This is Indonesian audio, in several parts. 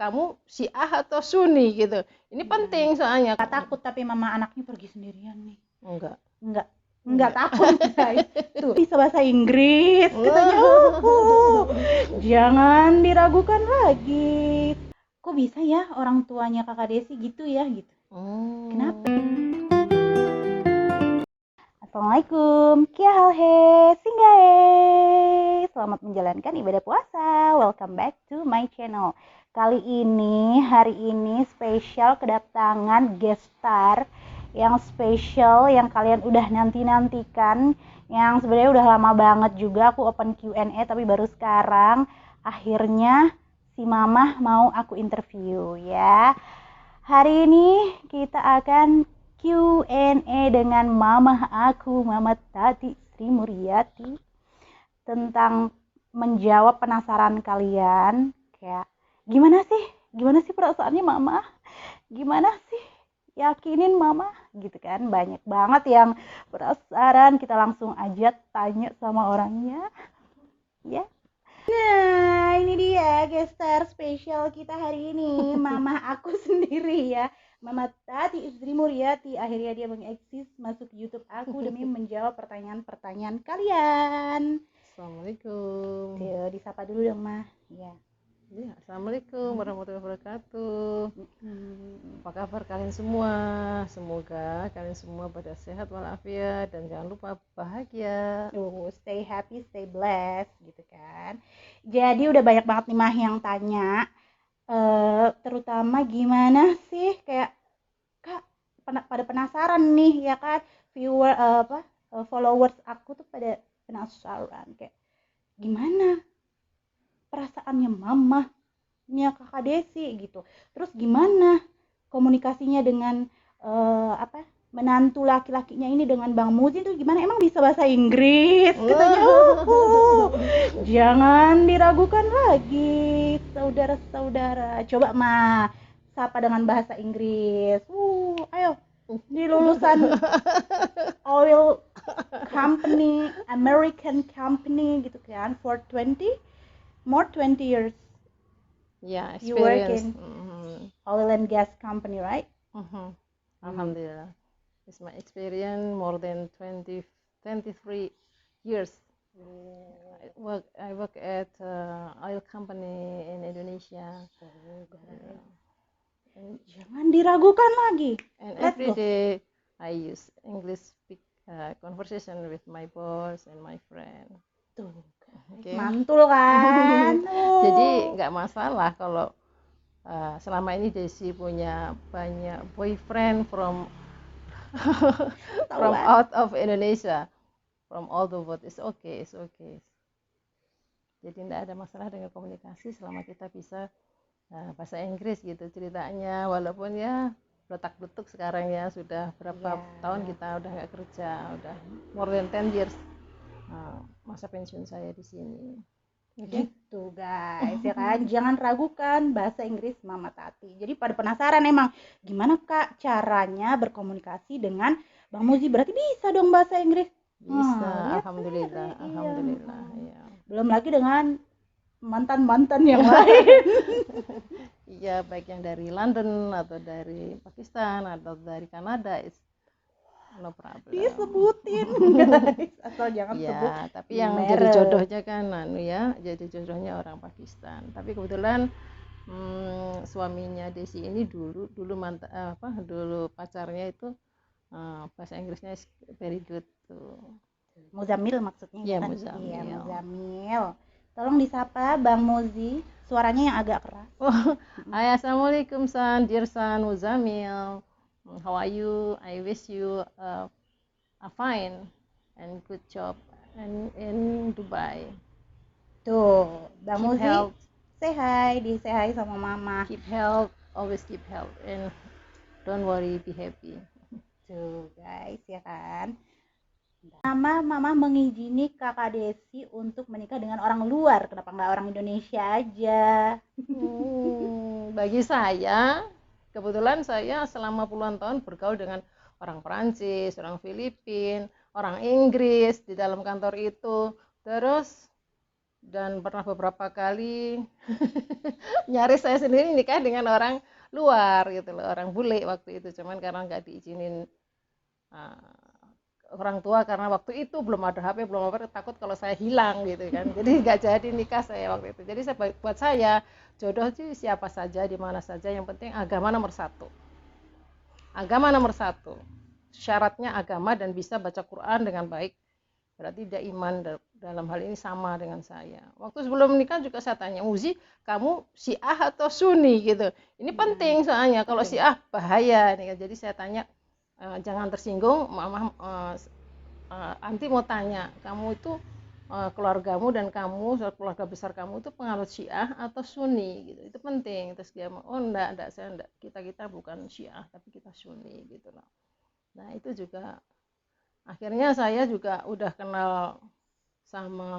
kamu Syiah atau Sunni gitu. Ini penting soalnya. Gak takut tapi mama anaknya pergi sendirian nih? Enggak takut guys. Tuh bisa bahasa Inggris katanya. Jangan diragukan lagi. Kok bisa ya orang tuanya kakak Desi gitu ya gitu? Kenapa? Assalamualaikum, kia hal he, singgae. Selamat menjalankan ibadah puasa. Welcome back to my channel. Hari ini spesial kedatangan guest star yang spesial, yang kalian udah nanti-nantikan, yang sebenarnya udah lama banget juga aku open Q&A, tapi baru sekarang akhirnya si Mamah mau aku interview ya. Hari ini kita akan Q&A dengan mamah aku, Mama Tati Sri Muryati, tentang menjawab penasaran kalian. Kayak gimana sih perasaannya mama, gimana sih yakinin mama gitu kan. Banyak banget yang penasaran, kita langsung aja tanya sama orangnya ya. Nah ini dia guest star spesial kita hari ini, mama aku sendiri ya, Mama Tati Sri Muryati. Akhirnya dia mengeksis masuk YouTube aku demi menjawab pertanyaan-pertanyaan kalian. Assalamualaikum. Tuh, disapa dulu dong Ma. Ya. Assalamualaikum warahmatullahi wabarakatuh. Apa kabar kalian semua? Semoga kalian semua pada sehat walafiat dan jangan lupa bahagia. Stay happy, stay blessed gitu kan. Jadi udah banyak banget nih Mah yang tanya, terutama gimana sih kayak Kak pada penasaran nih ya kan, viewer followers aku tuh pada penasaran kayak gimana perasaannya mamahnya kakak Desi gitu, terus gimana komunikasinya dengan menantu laki-lakinya ini dengan Bang Muzi tuh gimana, emang bisa bahasa Inggris katanya. Jangan diragukan lagi saudara-saudara, coba mah sapa dengan bahasa Inggris. Ayo di lulusan oil company, American company gitu kan, for 20 years. Yeah, You work experience. in oil and gas company, right? Alhamdulillah. It's my experience more than 23 years. I work at oil company in Indonesia. Jangan diragukan lagi. And Let's every go. day I use English conversation with my boss and my friend. Tuh, Okay. mantul kan. Jadi nggak masalah kalau selama ini Desi punya banyak boyfriend from out of Indonesia, from all the world. It's okay. Jadi tidak ada masalah dengan komunikasi selama kita bisa bahasa Inggris gitu ceritanya. Walaupun ya letak-letuk sekarang ya sudah berapa tahun kita udah nggak kerja, udah more than 10 years masa pensiun saya di sini. Gitu guys ya kan, jangan ragukan bahasa Inggris Mama Tati. Jadi pada penasaran emang gimana Kak caranya berkomunikasi dengan Bang Muzi, berarti bisa dong bahasa Inggris? Bisa, alhamdulillah. Ya. Belum lagi dengan mantan yang lain. Iya, baik yang dari London atau dari Pakistan atau dari Kanada, it's no problem. Disebutin guys, asal jangan sebut. Ya, tapi yang jadi jodohnya kan jadi jodohnya orang Pakistan. Tapi kebetulan suaminya Desi ini dulu pacarnya itu bahasa Inggrisnya very good tuh. Muzamil maksudnya ya kan? Muzamil. Iya, Muzamil. Tolong disapa Bang Muzi, suaranya yang agak keras. Hai, assalamualaikum dear son Muzamil. How are you? I wish you a fine and good job in Dubai. Tuh, Bang Keep Muzi, health. say hi sama mama. Keep health, always keep health, and don't worry, be happy. Tuh guys ya kan. Mama mengizini kakak Desi untuk menikah dengan orang luar, kenapa nggak orang Indonesia aja? Bagi saya, kebetulan saya selama puluhan tahun bergaul dengan orang Perancis, orang Filipina, orang Inggris di dalam kantor itu. Terus dan pernah beberapa kali nyaris saya sendiri nikah dengan orang luar gitu loh, orang bule waktu itu, cuman karena nggak diizinin orang tua karena waktu itu belum ada HP, belum apa, takut kalau saya hilang gitu kan. Jadi nggak jadi nikah saya waktu itu. Jadi buat saya jodoh itu siapa saja, di mana saja, yang penting agama nomor satu. Agama nomor satu. Syaratnya agama dan bisa baca Quran dengan baik. Berarti dia iman dalam hal ini sama dengan saya. Waktu sebelum menikah juga saya tanya, Uzi, kamu Syiah atau Sunni gitu. Ini penting soalnya, kalau Syiah bahaya nih. Jadi saya tanya, jangan tersinggung, mama, Anti mau tanya, kamu itu keluargamu dan kamu, keluarga besar kamu itu penganut Syiah atau Sunni gitu. Itu penting. Terus dia oh enggak, saya enggak. Kita bukan Syiah, tapi kita Sunni gitu loh. Nah, itu juga akhirnya saya juga udah kenal sama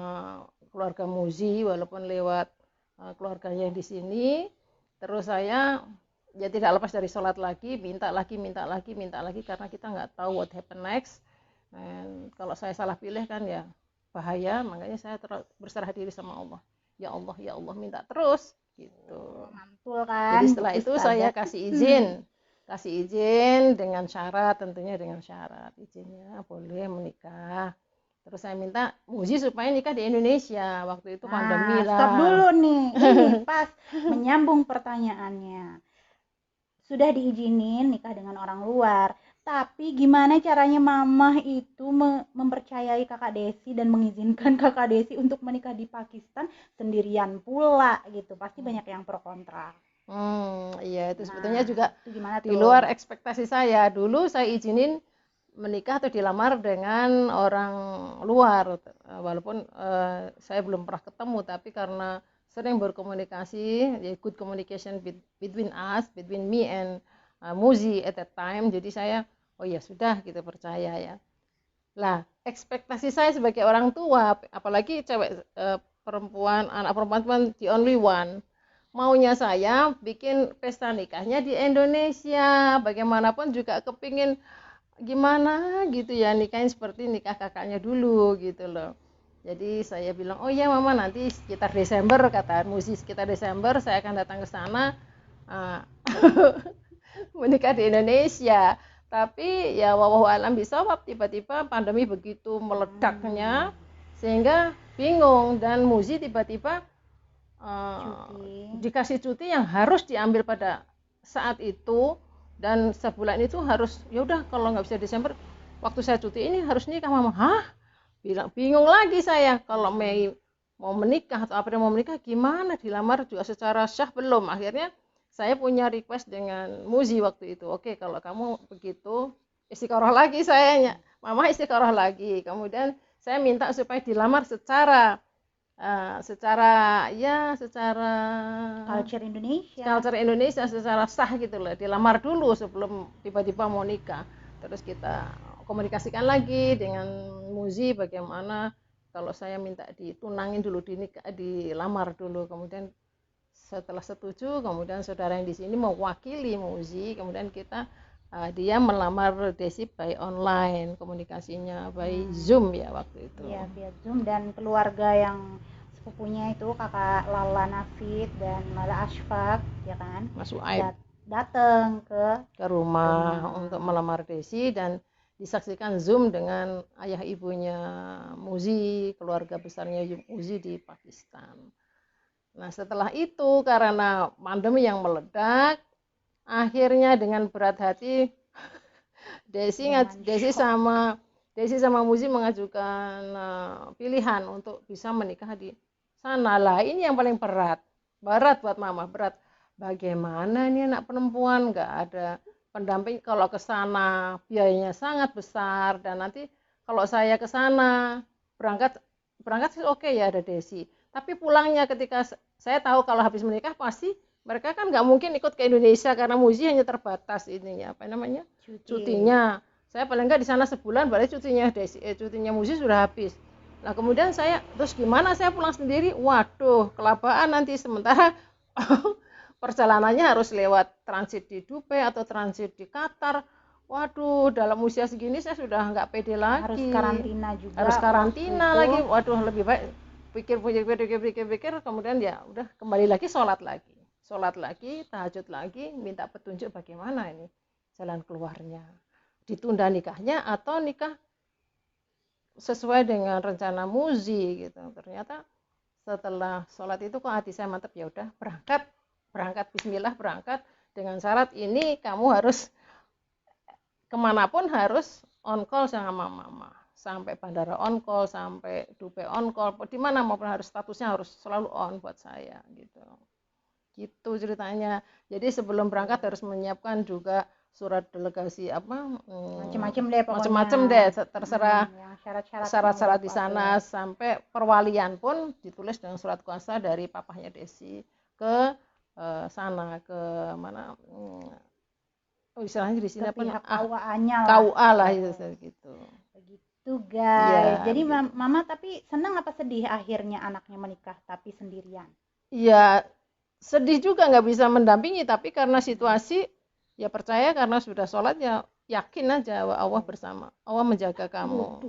keluarga Muzi walaupun lewat keluarganya di sini. Terus saya ya tidak lepas dari sholat lagi, minta lagi karena kita nggak tahu what happen next. Dan kalau saya salah pilih kan ya bahaya, makanya saya berserah diri sama Allah. Ya Allah, minta terus gitu. Mantul kan. Jadi setelah itu saya kasih izin dengan syarat, tentunya dengan syarat izinnya boleh menikah. Terus saya minta Muzi supaya nikah di Indonesia, waktu itu pandemi lah. Stop dulu nih, ini pas menyambung pertanyaannya. Sudah diizinin nikah dengan orang luar, tapi gimana caranya mamah itu mempercayai kakak Desi dan mengizinkan kakak Desi untuk menikah di Pakistan sendirian pula gitu? Pasti banyak yang pro kontra. Iya, itu sebetulnya juga itu gimana tuh? Di luar ekspektasi saya. Dulu saya izinin menikah atau dilamar dengan orang luar, walaupun saya belum pernah ketemu, tapi karena sering berkomunikasi, ya good communication between me and Muzi at that time, jadi saya oh ya sudah, kita percaya ya. Lah, ekspektasi saya sebagai orang tua, apalagi cewek perempuan, anak perempuan the only one, maunya saya bikin pesta nikahnya di Indonesia. Bagaimanapun juga kepingin gimana gitu ya, nikahin seperti nikah kakaknya dulu gitu loh. Jadi saya bilang, oh ya mama, nanti sekitar Desember, kata Muzi, sekitar Desember saya akan datang ke sana menikah di Indonesia. Tapi ya wallahu alam bisawab, tiba-tiba pandemi begitu meledaknya sehingga bingung, dan Muzi tiba-tiba dikasih cuti yang harus diambil pada saat itu, dan sebulan itu harus ya udah, kalau nggak bisa Desember waktu saya cuti ini harus nikah. Mama, hah? Bilang bingung lagi saya, kalau Mei mau menikah atau April mau menikah gimana, dilamar juga secara syah belum. Akhirnya saya punya request dengan Muzi waktu itu, oke, kalau kamu begitu istiqoroh lagi, saya mama istiqoroh lagi. Kemudian saya minta supaya dilamar secara culture Indonesia secara sah gitu loh, dilamar dulu sebelum tiba-tiba mau nikah. Terus kita komunikasikan lagi dengan Muzi bagaimana kalau saya minta ditunangin dulu, dilamar dulu. Kemudian setelah setuju, kemudian saudara yang di sini mewakili Muzi, kemudian dia melamar Desi by online, komunikasinya by Zoom ya waktu itu. Iya, via Zoom, dan keluarga yang sepupunya itu kakak Lala Nafid dan Mala Ashfaq ya kan, Mas Uaib datang ke rumah untuk melamar Desi, dan disaksikan Zoom dengan ayah ibunya Muzi, keluarga besarnya Muzi di Pakistan. Nah, setelah itu karena pandemi yang meledak, akhirnya dengan berat hati Desi sama Muzi mengajukan pilihan untuk bisa menikah di sana. Lah, ini yang paling berat buat mama, berat. Bagaimana ini anak perempuan, nggak ada pendamping, kalau ke sana biayanya sangat besar, dan nanti kalau saya ke sana berangkat sih oke ya, ada Desi, tapi pulangnya ketika saya tahu kalau habis menikah pasti mereka kan nggak mungkin ikut ke Indonesia karena Muzi hanya terbatas cutinya. Saya paling nggak di sana sebulan, berarti cutinya Muzi sudah habis. Nah, kemudian terus gimana saya pulang sendiri? Waduh, kelabaan nanti, sementara perjalanannya harus lewat transit di Dubai atau transit di Qatar. Waduh, dalam usia segini saya sudah nggak pede lagi. Harus karantina juga. Harus karantina lagi. Waduh, lebih baik pikir, kemudian ya udah kembali lagi sholat lagi, tahajud lagi, minta petunjuk bagaimana ini jalan keluarnya, ditunda nikahnya atau nikah sesuai dengan rencana Muzi gitu. Ternyata setelah sholat itu kok hati saya mantap, ya udah berangkat Bismillah, berangkat dengan syarat ini kamu harus kemanapun harus on call sama mama, sampai bandara on call, sampai Dubai on call, di mana maupun harus statusnya harus selalu on buat saya gitu ceritanya. Jadi sebelum berangkat harus menyiapkan juga surat delegasi macam-macam deh pokoknya. Macam-macam deh, terserah syarat-syarat di sana, ya. sampai perwalian pun ditulis dengan surat kuasa dari papahnya Desi ke sana, ke mana istilahnya di sini pihak KUA-nya lah. KUA lah gitu. Begitu guys. Ya, jadi gitu. Mama tapi senang apa sedih akhirnya anaknya menikah tapi sendirian? Ya sedih juga, nggak bisa mendampingi, tapi karena situasi ya percaya, karena sudah sholat ya yakin aja bahwa Allah bersama, Allah menjaga kamu.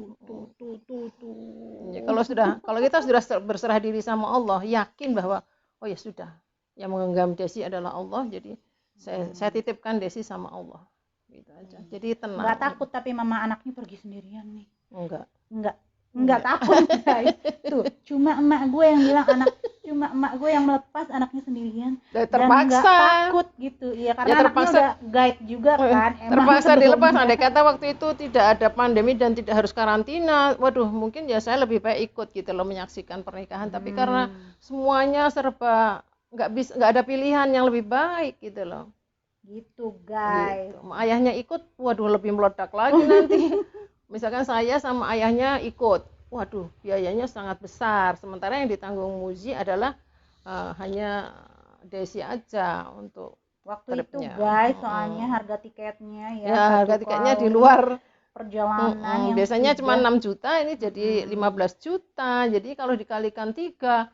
Ya, kalau kita sudah berserah diri sama Allah, yakin bahwa oh ya sudah, yang menggenggam Desi adalah Allah, jadi saya titipkan Desi sama Allah gitu aja. Jadi tenang. Nggak takut tapi mama anaknya pergi sendirian nih? Enggak takut guys. Tuh cuma emak gue yang bilang cuma emak gue yang melepas anaknya sendirian terpaksa. Dan nggak takut gitu ya, karena anaknya udah guide juga kan. Terpaksa dilepas. Andai kata waktu itu tidak ada pandemi dan tidak harus karantina, waduh mungkin ya saya lebih baik ikut gitu loh, menyaksikan pernikahan. Tapi karena semuanya serba nggak ada pilihan yang lebih baik gitu loh. Gitu guys. Gitu. Ayahnya ikut, waduh lebih meledak lagi nanti. Misalkan saya sama ayahnya ikut, waduh biayanya sangat besar. Sementara yang ditanggung Muzi adalah hanya Desi aja untuk waktu tripnya. Itu guys, soalnya harga tiketnya ya harga tiketnya di luar perjalanan yang biasanya cuma 6 juta, ini jadi 15 juta. Jadi kalau dikalikan 3,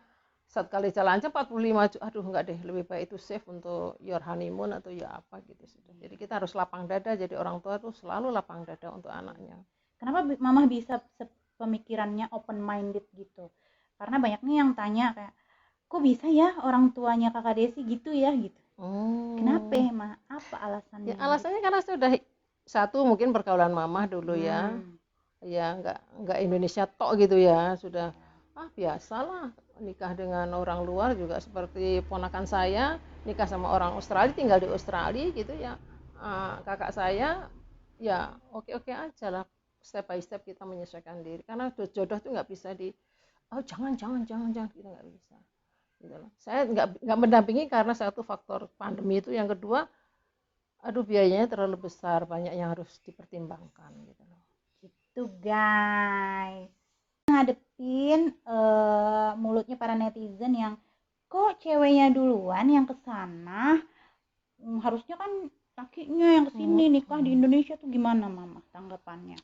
saat kali jalan aja 45 juta. Aduh enggak deh, lebih baik itu save untuk your honeymoon atau ya apa gitu sudah. Jadi kita harus lapang dada, jadi orang tua tuh selalu lapang dada untuk anaknya. Kenapa mama bisa pemikirannya open minded gitu? Karena banyaknya yang tanya kayak, kok bisa ya orang tuanya kakak Desi gitu ya gitu. Kenapa Ma? Apa alasannya? Ya, alasannya karena sudah satu mungkin pergaulan mama dulu ya nggak Indonesia tok gitu ya, sudah biasalah nikah dengan orang luar, juga seperti ponakan saya nikah sama orang Australia, tinggal di Australia gitu ya. Kakak saya ya oke aja lah, step by step kita menyesuaikan diri, karena jodoh tuh nggak bisa jangan kita nggak bisa gitu loh. Saya nggak mendampingi karena satu faktor pandemi itu, yang kedua biayanya terlalu besar, banyak yang harus dipertimbangkan gitu loh. Gitu guys, ngadepin mulutnya para netizen yang kok ceweknya duluan yang kesana, harusnya kan lakinya yang kesini nikah di Indonesia tuh, gimana mama tanggapannya?